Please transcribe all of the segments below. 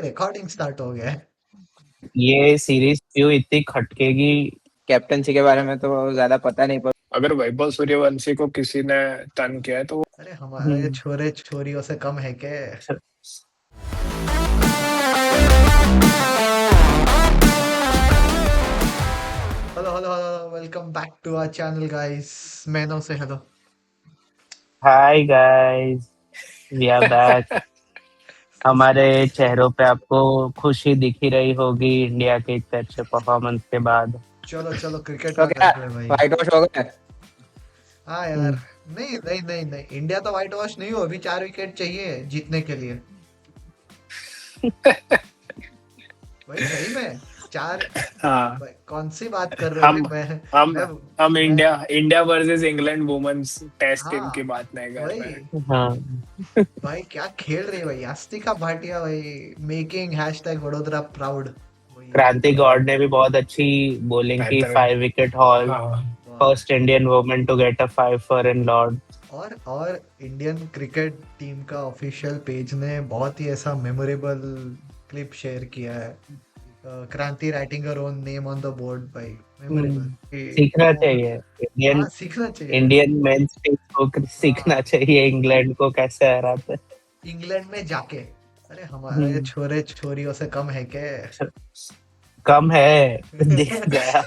Recording start हो गया है। ये सीरीज क्यों इतनी खटकेगी? कैप्टनसी के बारे में तो ज्यादा पता नहीं, पर अगर वैभव सूर्यवंशी को किसी ने तंग किया है तो अरे हमारे छोरे छोरियों से कम है क्या? Hello hello hello, welcome back to our channel guys. मैनो से hello. Hi guys, we are back. हमारे चेहरों पे आपको खुशी दिख ही रही होगी इंडिया के इतने अच्छे परफॉर्मेंस के बाद। चलो चलो क्रिकेट तो का क्या करते हैं भाई। व्हाइट वॉश हो गया? हाँ यार, नहीं नहीं नहीं नहीं, इंडिया तो व्हाइट वॉश नहीं हो। अभी 4 विकेट चाहिए जीतने के लिए। भाई सही में 4। हाँ, भाई, कौन सी बात कर रहे हो? हम अभी हम मैं हम मैं India versus England women's test team की हाँ बात नहीं कर रहे हैं। वही। हाँ, भाई क्या खेल रही है भाई आस्तिका भाटिया भाई। Making hashtag Vadodara proud. वही। क्रांति गौड़ ने भी बहुत अच्छी बॉलिंग की, बेहतर 5 विकेट हॉल। हाँ, वाह। First Indian woman to get a 5 for in Lord. और इंडियन क्रिकेट टीम का ऑफिशियल पेज ने बहुत ही ऐसा मेमोरेबल क्लिप शेयर किया है। क्रांति writing her own name on the board भाई। मेमोरेबल। सीखना चाहिए इंडियन हाँ सीखना चाहिए। इंडियन मेंस टीम को, सीखना हाँ चाहिए इंग्लैंड को कैसे हराते। इंग्लैंड में जाके। अरे हमारे छोरे छोरियों से कम है क्या? कम है, दिख गया।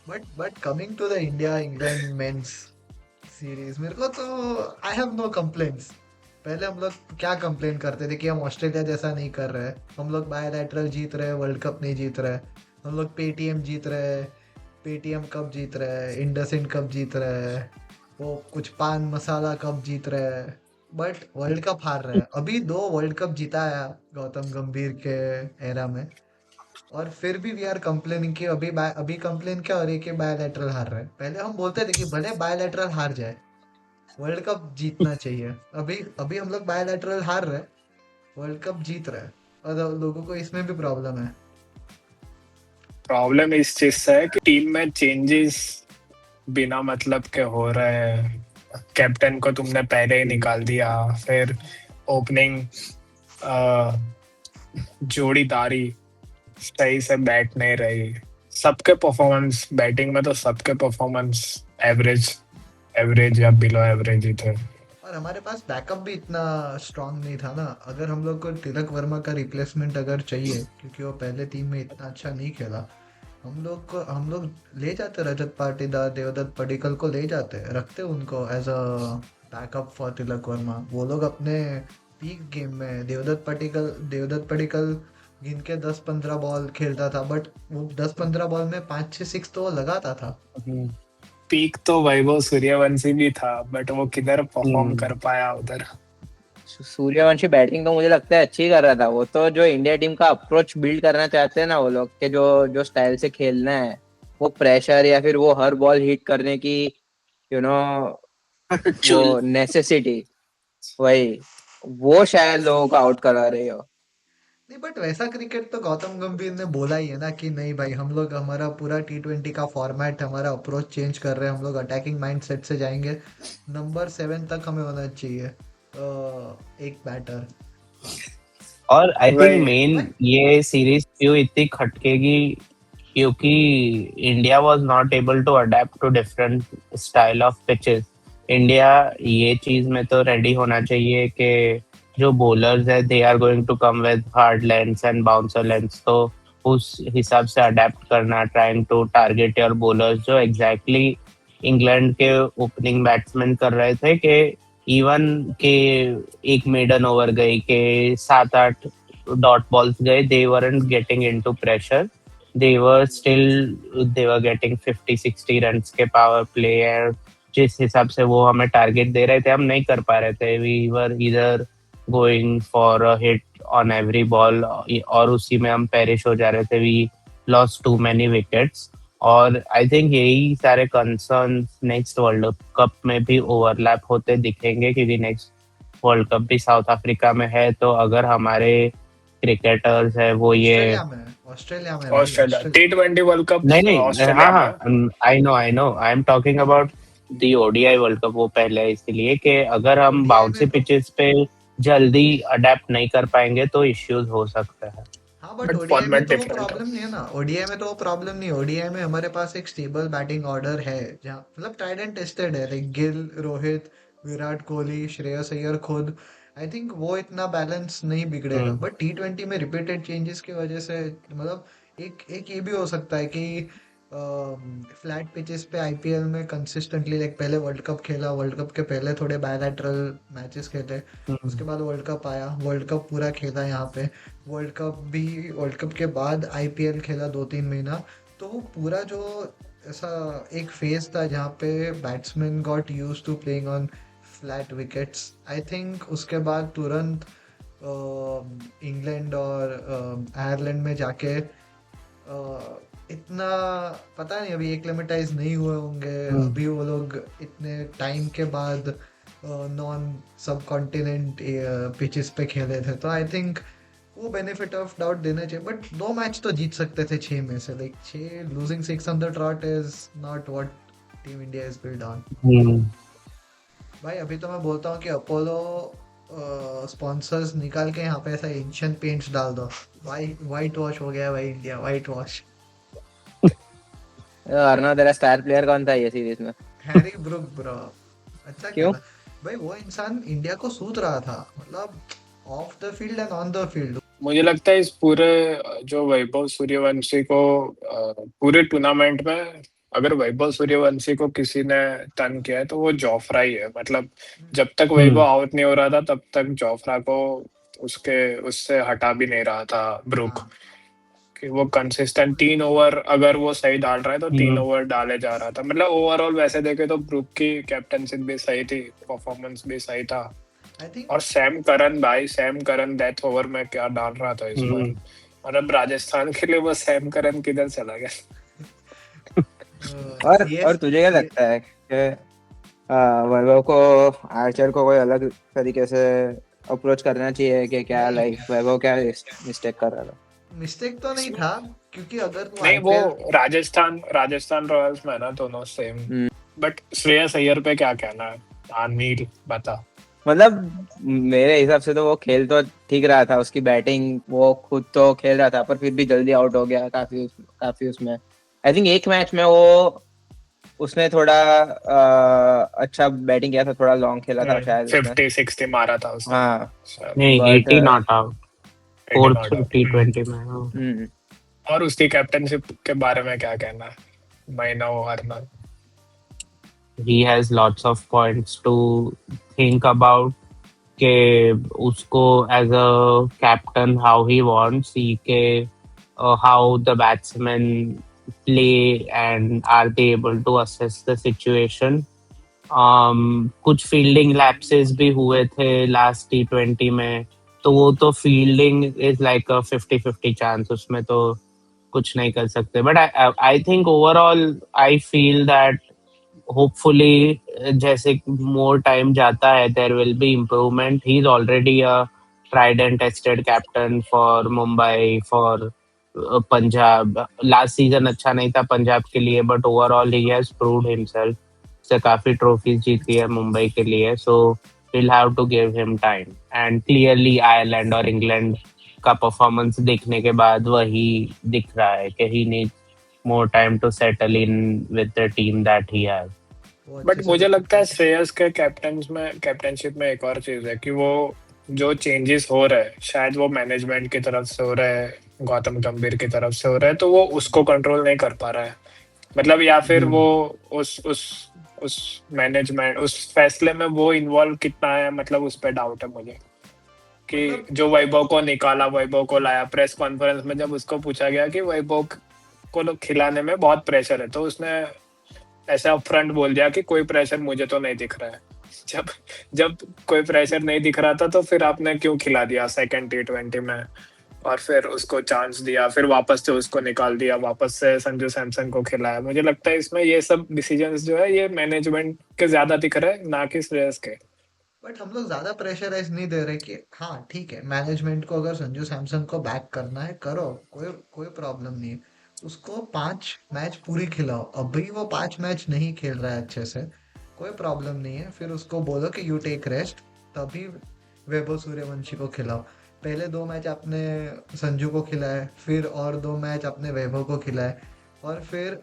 But coming to the India England men's series, मेरे को तो आई हैव नो कंप्लेंट्स। पहले हम लोग क्या कंप्लेन करते थे कि हम ऑस्ट्रेलिया जैसा नहीं कर रहे, हम लोग बायलैटरल जीत रहे, वर्ल्ड कप नहीं जीत रहे। हम लोग पेटीएम जीत रहे, पेटीएम कप जीत रहे, इंडसइंड कप जीत रहे, वो कुछ पान मसाला कप जीत रहे। बट वर्ल्ड कप हार रहे हैं। अभी 2 वर्ल्ड कप जीता है गौतम गंभीर के एरा में। और फिर भी वी आर कंप्लेनिंग कि अभी कंप्लेन क्या हो रही है कि बायलैटरल हार रहे हैं। पहले हम बोलते थे कि भले बायलैटरल हार जाए, वर्ल्ड कप जीतना चाहिए। अभी अभी हम लोग बायलैटरल हार रहे हैं, वर्ल्ड कप जीत रहे हैं। और लोगों को इसमें भी प्रॉब्लम है। प्रॉब्लम इस चीज से है कि टीम में चेंजेस बिना मतलब के हो रहे हैं। कैप्टन को तुमने पहले ही निकाल दिया, फिर ओपनिंग जोड़ीदारी सही से बैट नहीं रही। सबके परफॉर्मेंस बैटिंग में तो सबके परफॉर्मेंस एवरेज एवरेज या बिलो एवरेज ही थे। और हमारे पास बैकअप भी इतना स्ट्रांग नहीं था ना। अगर हम लोग को तिलक वर्मा का रिप्लेसमेंट अगर चाहिए, क्योंकि वो पहले टीम में इतना अच्छा नहीं खेला, हम लोग ले जाते रजत पाटीदार, देवदत्त पडिक्कल को ले जाते, रखते उनको as a backup for Tilak Varma. वो लोग अपने पीक गेम में देवदत्त पडिक्कल गिन के 10-15 बॉल खेलता था, बट वो 10-15 बॉल में 5-6 सिक्स तो वो लगाता था। पीक तो वैभव सूर्यवंशी भी था, बट वो किधर परफॉर्म कर पाया उधर। सूर्यवंशी बैटिंग तो मुझे लगता है अच्छी कर रहा था। वो तो जो इंडिया टीम का अप्रोच बिल्ड करना चाहते हैं ना वो लोग, के जो जो स्टाइल से खेलना है, वो प्रेशर या फिर वो हर बॉल हिट करने की यू नो वो नेसेसिटी, वही वो शायद लोगों को आउट करा रही हो। नहीं बट वैसा क्रिकेट तो गौतम गंभीर ने बोला ही है ना कि नहीं भाई, हम लोग हमारा पूरा T20 का फॉर्मेट, हमारा अप्रोच चेंज कर रहे हैं। हम लोग अटैकिंग माइंडसेट से जाएंगे। नंबर 7 तक हमें होना चाहिए एक बैटर। और आई थिंक वही मेन ये सीरीज क्यों इतनी खटकेगी, क्योंकि India was not able to adapt to different style of pitches. India ये चीज में तो रेडी होना चाहिए कि जो बॉलर्स है they are going to come with hard lengths and bouncer lengths, तो उस हिसाब से अडेप्ट करना, trying to target your bowlers, जो एग्जैक्टली इंग्लैंड के ओपनिंग बैट्समैन कर रहे थे। कि इवन के एक मेडन ओवर गई के 7-8 डॉट बॉल्स गए, they weren't getting into pressure, they were getting 50-60 runs के पावर प्ले है। जिस हिसाब से वो हमें टारगेट दे रहे थे हम नहीं कर पा रहे थे। we were either going for a hit on every ball और उसी में हम पेरिश हो जा रहे थे। we lost too many wickets और आई थिंक यही सारे कंसर्न नेक्स्ट वर्ल्ड कप में भी ओवरलैप होते दिखेंगे, क्योंकि नेक्स्ट वर्ल्ड कप भी साउथ अफ्रीका में है। तो अगर हमारे क्रिकेटर्स है वो ये ऑस्ट्रेलिया में ऑस्ट्रेलिया T20 वर्ल्ड कप नहीं ऑस्ट्रेलिया में। हाँ, I know I am talking about the ODI world cup. वो पहले है इसलिए कि अगर हम ODI बाउंसी में तो पिचेस पे जल्दी अडेप्ट नहीं कर पाएंगे तो इश्यूज हो सकते हैं। हाँ बट बट ओडीआई में फॉर्मेट तो वो डिफरेंट है। प्रॉब्लम नहीं है ना, ओडीआई में तो वो प्रॉब्लम नहीं है। ओडीआई में हमारे पास एक स्टेबल बैटिंग ऑर्डर है, जहाँ मतलब ट्राइड एंड टेस्टेड है, लाइक गिल, रोहित, विराट कोहली, श्रेयस अय्यर खुद। आई थिंक वो इतना बैलेंस नहीं बिगड़ेगा, हम्म बट टी20 में रिपीटेड चेंजेस की वजह से मतलब एक एक ये भी हो सकता है कि फ्लैट पिचेस पे आईपीएल में कंसिस्टेंटली, लाइक पहले वर्ल्ड कप खेला, वर्ल्ड कप के पहले थोड़े बायलैटरल मैचेस खेले, हम्म उसके बाद वर्ल्ड कप आया, वर्ल्ड कप पूरा खेला यहाँ पे, वर्ल्ड कप के बाद आईपीएल खेला 2-3 महीना। तो वो पूरा जो ऐसा एक फेज था जहाँ पे batsman got use to playing on flat wickets, I think उसके बाद तुरंत इंग्लैंड और आयरलैंड में जाके इतना पता नहीं, अभी एक्लेमेटाइज नहीं हुए होंगे, हम्म अभी वो लोग इतने टाइम के बाद नॉन सब कॉन्टिनेंट पिचेस पे खेले थे, तो आई थिंक वो बेनिफिट ऑफ डाउट देना चाहिए। बट 2 मैच तो जीत सकते थे 6 में से, like 6 losing 6 on the trot is not what team India is build on. हम्म भाई अभी तो मैं बोलता हूँ कि अपोलो स्पॉन्सर्स निकाल के यहाँ पे ऐसा एंशियंट पेंट्स डाल दो, वाइट वॉश हो गया भाई इंडिया, वाइट वॉश। अर्णव, तेरा स्टार प्लेयर कौन था ये सीरीज में? हैरी ब्रूक ब्रो, अच्छा क्यों? खेला भाई, वो इंसान इंडिया को सूत रहा था, मतलब of the field and on the field. मुझे लगता है इस पूरे जो वैभव सूर्यवंशी को पूरे टूर्नामेंट में अगर वैभव सूर्यवंशी को किसी ने तंग किया है तो वो जोफ्रा ही है। मतलब जब तक वैभव आउट नहीं हो रहा था तब तक जोफ्रा को उसके उससे हटा भी नहीं रहा था ब्रूक। हाँ कि वो कंसिस्टेंट 3 ओवर अगर वो सही डाल रहा है तो 3 ओवर डाले जा रहा था। मतलब ओवरऑल वैसे देखे तो ब्रूक की कैप्टनशिप भी सही थी, परफॉर्मेंस भी सही था। आई थिंक और सैम करन डेथ ओवर में क्या डाल रहा था इस बार। मतलब राजस्थान के लिए वो सैम करन किधर चला गया। और तुझे क्या लगता है कि वैभव को, आर्चर को कोई अलग तरीके से अप्रोच करना चाहिए कि क्या, नहीं, लाइक वैभव क्या मिस्टेक कर रहा था? मिस्टेक तो नहीं था, क्योंकि अगर तू नहीं, वो आईपीएल, राजस्थान रॉयल्स में ना दोनों same. Hmm. But Shreyas Iyer पे क्या कहना है? अनिल बता। मतलब मेरे हिसाब से तो वो खेल तो ठीक रहा था, उसकी बैटिंग वो खुद तो खेल रहा था, पर फिर भी जल्दी आउट हो गया काफी उसमें। आई थिंक एक मैच में वो उसने थोड़ा अच्छा बैटिंग किया था, थोड़ा लॉन्ग खेला था शायद उसने। 50-60 मारा था उसने। हाँ नहीं, but 80 not out, 80 fourth not out। T20 में। हाँ। और उसकी कैप्टनशिप के बारे में क्या कहना है? महीना हरना। He has lots of points to think about कि उसको as a captain how he wants, he के how the batsmen play and are they able to assess the situation. कुछ फील्डिंग लैप्सेस भी हुए थे लास्ट T20 में, तो वो तो fielding is like a 50-50 chance, उसमें तो कुछ नहीं कर सकते। But I think overall I feel that hopefully जैसे मोर टाइम जाता है there will be improvement. He is already a tried and tested captain for Mumbai, for Punjab. Last season अच्छा नहीं था पंजाब के लिए, but overall he has proved himself. से काफी ट्रॉफीज जीती है मुंबई के लिए, so will have to give him time. And clearly Ireland और इंग्लैंड का परफॉर्मेंस देखने के बाद वही दिख रहा है कि he need more time to settle in with the team that he has. वो अच्छे बट से मुझे लगता है perform- श्रेयस के कैप्टनशिप में एक और चीज है कि वो जो चेंजेस हो रहे हैं शायद वो मैनेजमेंट की तरफ से हो रहे हैं, गौतम गंभीर की तरफ से हो रहे हैं, तो वो उसको कंट्रोल नहीं कर पा रहा है। मतलब या फिर वो उस मैनेजमेंट उस फैसले में वो इन्वॉल्व कितना है, मतलब उस पर डाउट है मुझे। कि मतलब जो वैभव को निकाला, वैभव को लाया, प्रेस कॉन्फ्रेंस में जब उसको पूछा गया कि वैभव को खिलाने में बहुत प्रेशर है, तो उसने ऐसे अपफ्रंट बोल दिया कि कोई प्रेशर मुझे तो नहीं दिख रहा है। जब जब कोई प्रेशर नहीं दिख रहा था तो फिर आपने क्यों खिला दिया सेकंड T20 में, और फिर उसको चांस दिया, फिर वापस से उसको निकाल दिया, वापस से संजू सैमसन को खिलाया। मुझे लगता है इसमें ये सब डिसीजंस जो है ये मैनेजमेंट के ज्यादा दिख रहे हैं, ना कि श्रेयस के। बट हम लोग ज्यादा प्रेशराइज नहीं दे रहे कि हाँ ठीक है, मैनेजमेंट को अगर संजू सैमसन को बैक करना है करो, कोई कोई प्रॉब्लम नहीं है, उसको 5 मैच पूरी खिलाओ। अभी वो 5 मैच नहीं खेल रहा है अच्छे से, कोई प्रॉब्लम नहीं है, फिर उसको बोलो कि यू टेक रेस्ट, तभी वैभव सूर्यवंशी को खिलाओ। पहले 2 मैच आपने संजू को खिलाए, फिर और 2 मैच आपने वैभव को खिलाए, और फिर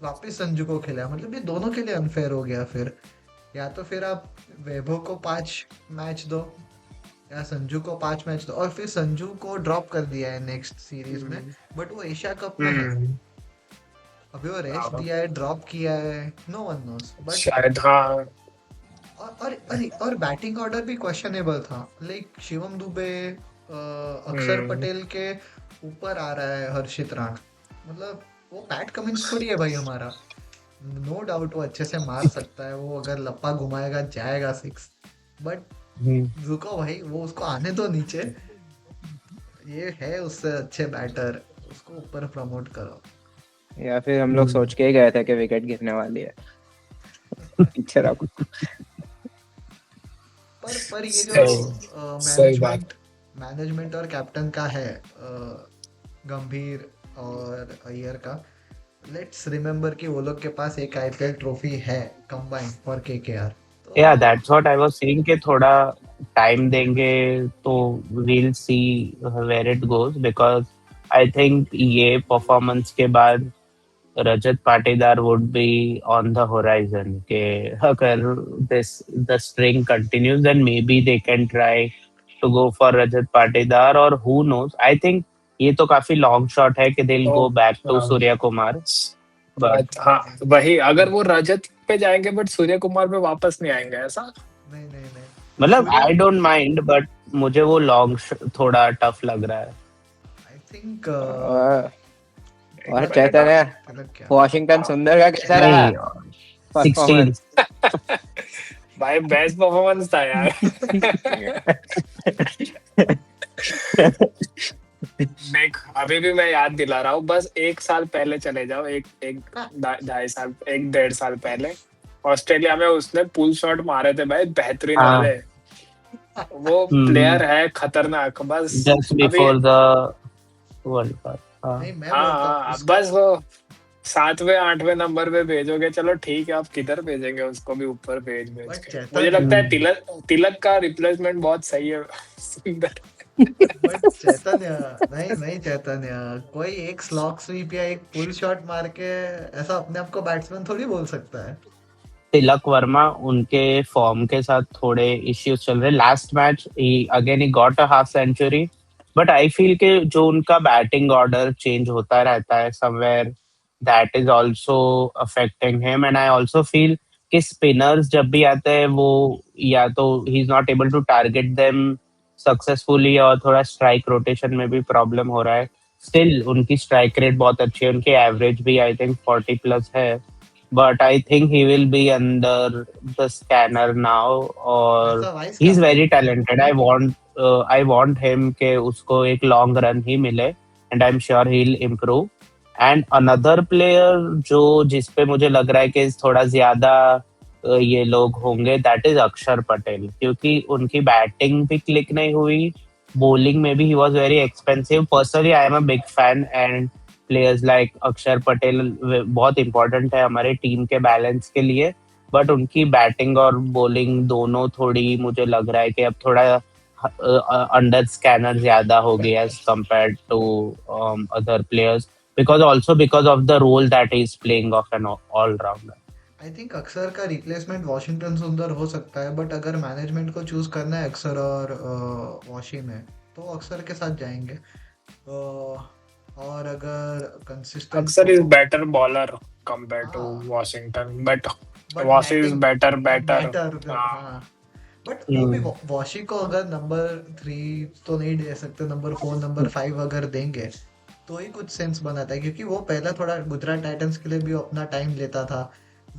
वापस संजू को खिलाया। मतलब ये दोनों के लिए अनफेयर हो गया फिर। या तो फिर आप वैभव को 5 मैच दो, या संजू को 5 मैच दो, और फिर संजू को ड्रॉप कर दिया है नेक्स्ट सीरीज में, बट वो एशिया कप में है। हम्म, अभी वो रेस्ट हाँ, दिया है, ड्रॉप किया है, नो वन नोस। बट शायद हाँ। और बैटिंग ऑर्डर भी क्वेश्चनेबल था। लाइक शिवम दुबे, अक्षर हम्म, पटेल के ऊपर आ रहा है हर्षित राण। मतलब वो पैट कमिंस थोड़ी है भाई हमारा। नो डाउट वो अच्छे से मार सकता है, वो अगर लप्पा घुमाएगा जाएगा 6, बट हम्म, रुको भाई, वो उसको आने दो नीचे। ये है उससे अच्छे बैटर, उसको ऊपर प्रमोट करो। या फिर हम लोग हम्म, सोच के ही गए थे कि विकेट गिरने वाली है, पीछे रखो। पर ये जो सही सही बात। मैनेजमेंट मैनेजमेंट और कैप्टन का है, गंभीर और अय्यर का, लेट्स रिमेम्बर कि वो लोग के पास एक आईपीएल ट्रॉफी है कंबाइंड फॉर केकेआर। yeah, तो that's what I was saying कि थोड़ा टाइम देंगे तो we'll see where it goes because I think ये परफॉर्मेंस के बाद Rajat Patidar would be on the horizon कि अगर this the string continues then maybe they can try to go for Rajat Patidar or who knows I think ये तो काफी long shot है कि they'll तो go back to हाँ, सूर्या कुमार but हाँ वही, अगर वो रजत पे जाएंगे बट सूर्य कुमार पे वापस नहीं आएंगे ऐसा। नहीं नहीं नहीं, मतलब Surya, I don't mind but मुझे वो लॉन्ग थोड़ा टफ लग रहा है आई थिंक और एक मिनट। चैतन्य, तिलक क्या। वॉशिंगटन सुंदर का कैसा रहा नहीं 16 परफॉर्मेंस? भाई बेस्ट परफॉर्मेंस था यार। देख अभी भी मैं याद दिला रहा हूँ, बस 1 साल पहले चले जाओ, एक एक 2.5 साल, 1.5 साल पहले ऑस्ट्रेलिया में उसने पुल शॉट मारे थे भाई, बेहतरीन हाँ वाले। वो प्लेयर है खतरनाक बस। जस्ट अभी बिफोर द वर्ल्ड कप हाँ नहीं, मैं हाँ बोलता हूँ हाँ, उसका। बस वो 7वें 8वें नंबर पे भेजोगे, चलो ठीक है, आप किधर भेजेंगे उसको भी ऊपर भेज बट के। मुझे चैतन्य, लगता है तिलक तिलक का रिप्लेसमेंट बहुत सही है। सुंदर। बट चैतन्य, नहीं नहीं चैतन्य, कोई एक स्लॉग स्वीप या एक पुल शॉट मार के ऐसा अपने आप को बैट्समैन थोड़ी बोल सकता है। तिलक वर्मा उनके फॉर्म के साथ थोड़े इश्यूज चल रहे last match again he got a half century but I feel कि जो उनका बैटिंग ऑर्डर चेंज होता रहता है somewhere that is also affecting him and I also feel कि स्पिनर्स जब भी आते हैं वो या तो he is not able to target them successfully और थोड़ा स्ट्राइक रोटेशन में भी प्रॉब्लम हो रहा है स्टिल उनकी स्ट्राइक रेट बहुत अच्छी है उनकी एवरेज भी आई थिंक 40 प्लस है but I think he will be under the scanner now as और a vice he's captain. very talented. I want him कि उसको एक long run ही मिले and I'm sure he'll improve. And another player जो जिस पे मुझे लग रहा है कि थोड़ा ज्यादा ये लोग होंगे that is अक्षर पटेल क्योंकि उनकी बैटिंग भी क्लिक नहीं हुई bowling में भी he was very expensive. Personally, I am a big fan and players like अक्षर पटेल बहुत इंपॉर्टेंट है हमारे टीम के बैलेंस के लिए बट उनकी बैटिंग और बॉलिंग दोनों थोड़ी मुझे लग रहा है कि अब थोड़ा अंडर स्कैनर ज्यादा हो गया as compared to other players because of the role that he is playing of an allrounder I think Akshar का रिप्लेसमेंट वॉशिंगटन सुंदर हो सकता है, बट अगर मैनेजमेंट को चूज करना है अक्षर और वॉशी में, तो अक्षर के साथ जाएंगे। और अगर consistent Axar is better bowler compare to हाँ, Washington, but but Wash is batting better better. Better, हाँ हाँ। बट वो भी वॉशी को अगर नंबर 3 तो नहीं दे सकते, नंबर 4 नंबर 5 अगर देंगे तो ही कुछ सेंस बनाता है, क्योंकि वो पहला थोड़ा गुजरात टाइटंस के लिए भी अपना टाइम लेता था।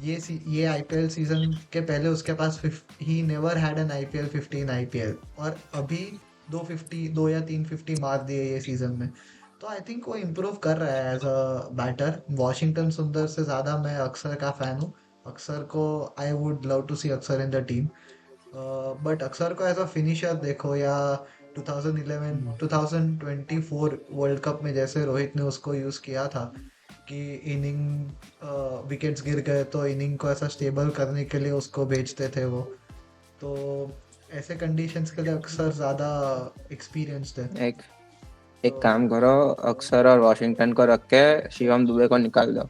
ये आईपीएल सीजन के पहले उसके पास ही never had an IPL 15 IPL, और अभी 2 या 350 मार दिए ये सीजन में। तो आई थिंक वो इम्प्रूव कर रहा है एज अ बैटर। वॉशिंगटन सुंदर से ज़्यादा मैं अक्षर का फ़ैन हूँ। अक्षर को आई वुड लव टू सी अक्षर इन द टीम। बट अक्षर को एज अ फिनिशर देखो, या 2011 2024 वर्ल्ड कप में जैसे रोहित ने उसको यूज़ किया था कि इनिंग विकेट्स गिर गए तो इनिंग को ऐसा स्टेबल करने के लिए उसको भेजते थे वो। तो ऐसे कंडीशंस के लिए अक्सर ज्यादा एक्सपीरियंस्ड है। एक एक काम करो, अक्सर और वॉशिंगटन को रख के शिवम दुबे को निकाल दो,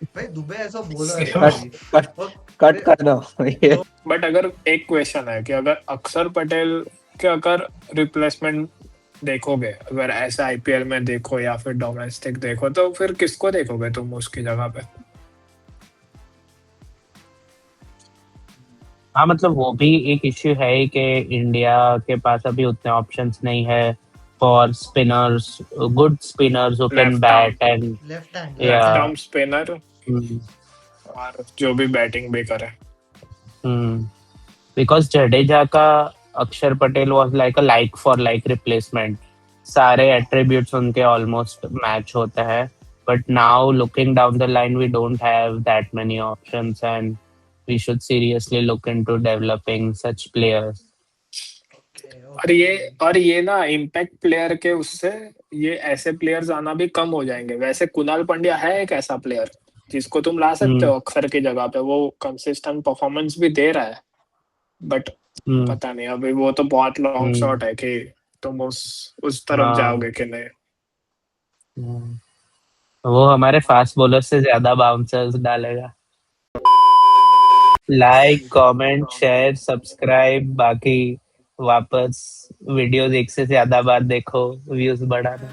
भाई दुबे ऐसा बोला है कट- भाई। कट और कट कर दो ये। बट अगर एक क्वेश्चन है कि अगर अक्षर पटेल के अगर रिप्लेसमेंट देखोगे, अगर ऐसा आईपीएल में देखो या फिर डोमेस्टिक देखो, तो फिर किसको देखोगे तुम उसकी जगह पे? हाँ मतलब वो भी एक इश्यू है ही कि इंडिया के पास अभी उतने ऑप्शंस नहीं है for spinners, good spinners who can Left bat and left hand Yeah. Left arm spinner और जो भी बैटिंग भी करे। बिकॉज जडेजा का Akshar Patel was like for like replacement, सारे एट्रीब्यूट्स उनके ऑलमोस्ट मैच होते हैं, but now looking down the line we don't have that many options and we should seriously look into developing such players. और ये ना इम्पैक्ट प्लेयर के उससे ये ऐसे प्लेयर्स आना भी कम हो जाएंगे। वैसे कुणाल पांड्या है एक ऐसा प्लेयर जिसको तुम ला सकते हो अक्षर की जगह पे, वो कंसिस्टेंट परफॉर्मेंस भी दे रहा है, बट पता नहीं अभी वो तो बहुत लॉन्ग शॉट है कि तुम उस तरफ जाओगे कि नहीं। वो हमारे फास्ट बॉलर से ज्यादा बाउंसर्स डालेगा। लाइक, कमेंट, शेयर, सब्सक्राइब, बाकी वापस वीडियोस एक से ज्यादा बार देखो, व्यूज बढ़ाना।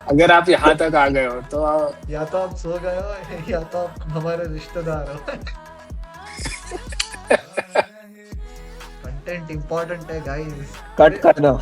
अगर आप यहाँ तक आ गए हो तो या तो आप सो गए हो या तो आप हमारे रिश्तेदार हो। कंटेंट इंपॉर्टेंट है गाइस। कट कर दो।